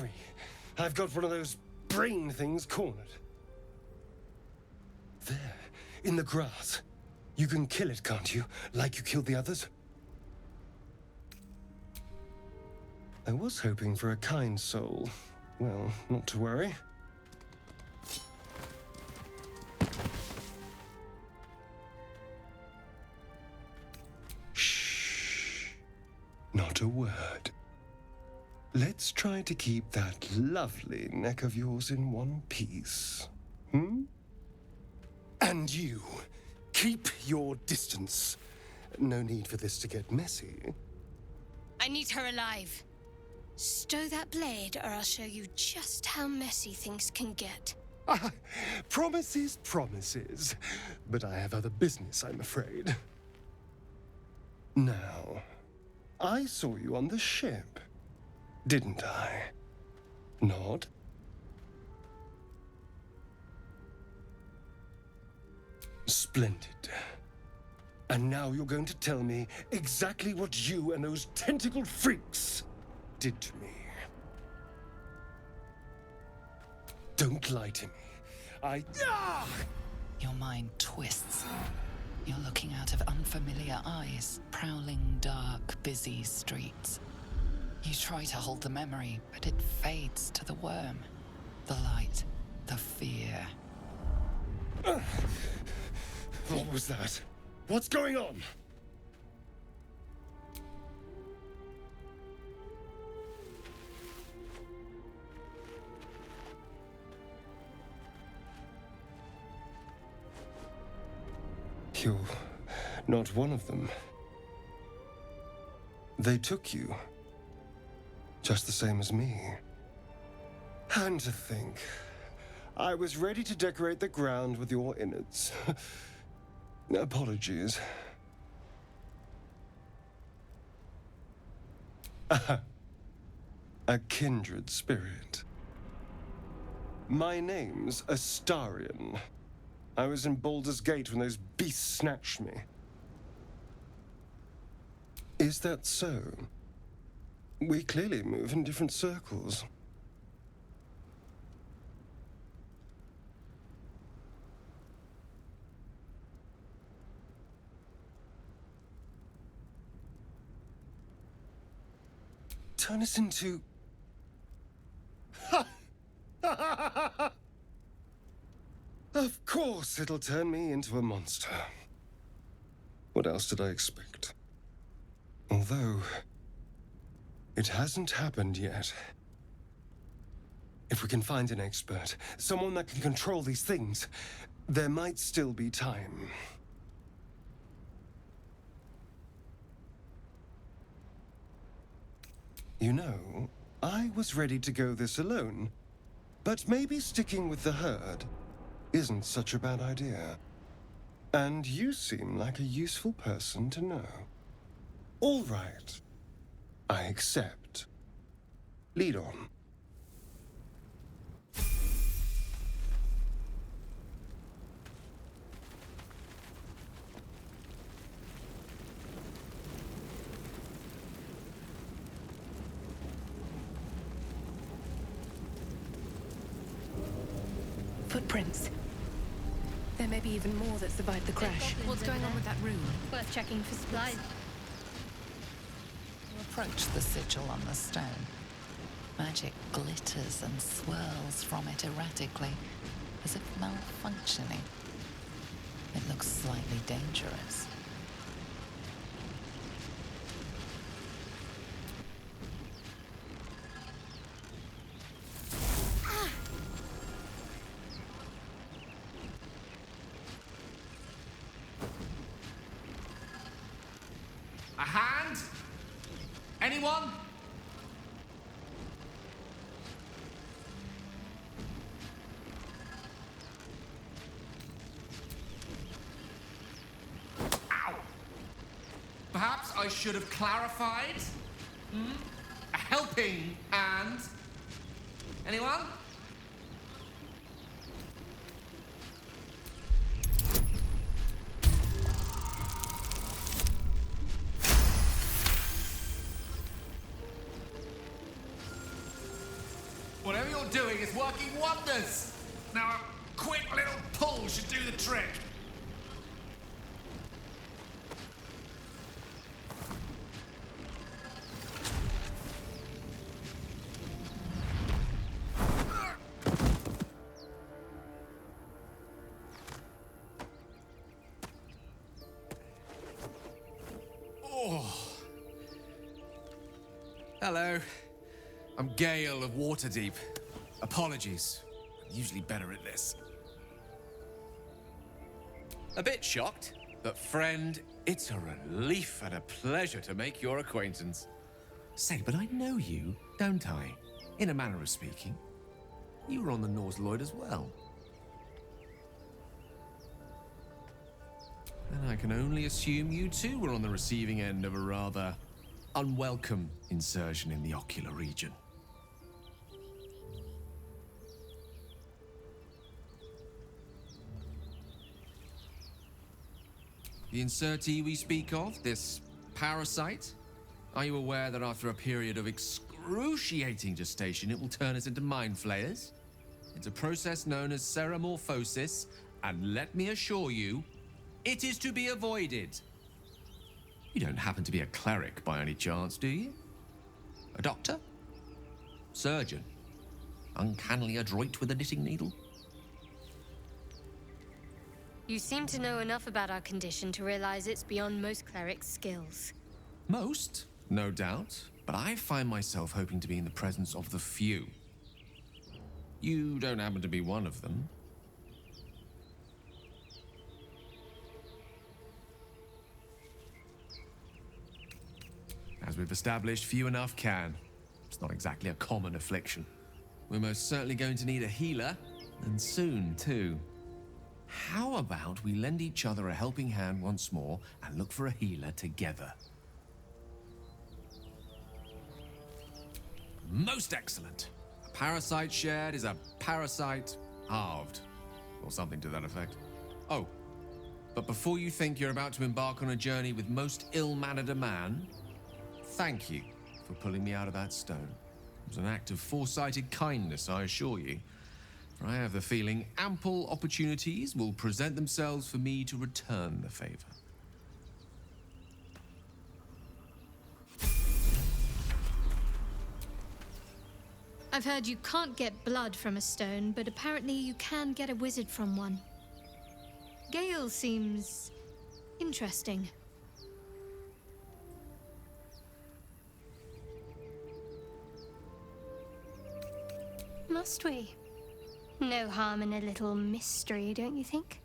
Hurry! I've got one of those brain things cornered. There, in the grass. You can kill it, can't you? Like you killed the others? I was hoping for a kind soul. Well, not to worry. Shh. Not a word. Let's try to keep that lovely neck of yours in one piece. Hmm? And you, keep your distance. No need for this to get messy. I need her alive. Stow that blade, or I'll show you just how messy things can get. Promises, promises. But I have other business, I'm afraid. Now, I saw you on the ship, didn't I? Nod? Splendid. And now you're going to tell me exactly what you and those tentacled freaks did to me. Don't lie to me. Your mind twists. You're looking out of unfamiliar eyes, prowling dark, busy streets. You try to hold the memory, but it fades to the worm. The light, the fear. What was that? What's going on? You're not one of them. They took you. Just the same as me. And to think, I was ready to decorate the ground with your innards. Apologies. A kindred spirit. My name's Astarion. I was in Baldur's Gate when those beasts snatched me. Is that so? We clearly move in different circles. Turn us into... Of course it'll turn me into a monster. What else did I expect? Although, it hasn't happened yet. If we can find an expert, someone that can control these things, there might still be time. You know, I was ready to go this alone, but maybe sticking with the herd isn't such a bad idea. And you seem like a useful person to know. All right. I accept. Lead on. Footprints. There may be even more that survived the crash. What's going on with that room? Worth checking for supplies. You approach the sigil on the stone. Magic glitters and swirls from it erratically, as if malfunctioning. It looks slightly dangerous. A hand? Anyone? Ow! Perhaps I should have clarified? A helping hand? Anyone? Whatever you're doing is working wonders. Now, a quick little pull should do the trick. Hello. I'm Gale of Waterdeep. Apologies. I'm usually better at this. A bit shocked, but friend, it's a relief and a pleasure to make your acquaintance. Say, but I know you, don't I? In a manner of speaking. You were on the Norse Lloyd as well. Then I can only assume you too were on the receiving end of a rather unwelcome insertion in the ocular region. The insertee we speak of, this parasite, are you aware that after a period of excruciating gestation, it will turn us into mind flayers? It's a process known as ceramorphosis, and let me assure you, it is to be avoided. You don't happen to be a cleric by any chance, do you? A doctor? Surgeon? Uncannily adroit with a knitting needle? You seem to know enough about our condition to realize it's beyond most clerics' skills. Most, no doubt, but I find myself hoping to be in the presence of the few. You don't happen to be one of them. As we've established, few enough can. It's not exactly a common affliction. We're most certainly going to need a healer, and soon, too. How about we lend each other a helping hand once more and look for a healer together? Most excellent. A parasite shared is a parasite halved, or something to that effect. Oh, but before you think you're about to embark on a journey with most ill-mannered a man, thank you for pulling me out of that stone. It was an act of foresighted kindness, I assure you. For I have the feeling ample opportunities will present themselves for me to return the favor. I've heard you can't get blood from a stone, but apparently you can get a wizard from one. Gale seems interesting. Must we? No harm in a little mystery, don't you think?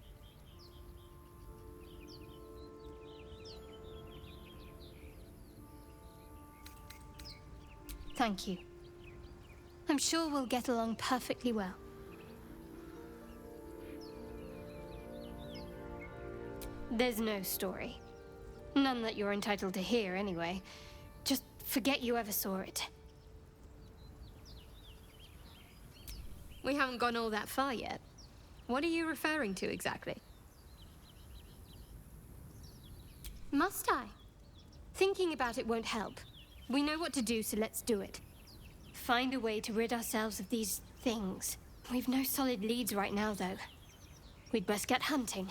Thank you. I'm sure we'll get along perfectly well. There's no story. None that you're entitled to hear, anyway. Just forget you ever saw it. We haven't gone all that far yet. What are you referring to exactly? Must I? Thinking about it won't help. We know what to do, so let's do it. Find a way to rid ourselves of these things. We've no solid leads right now, though. We'd best get hunting.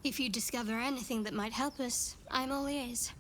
If you discover anything that might help us, I'm all ears.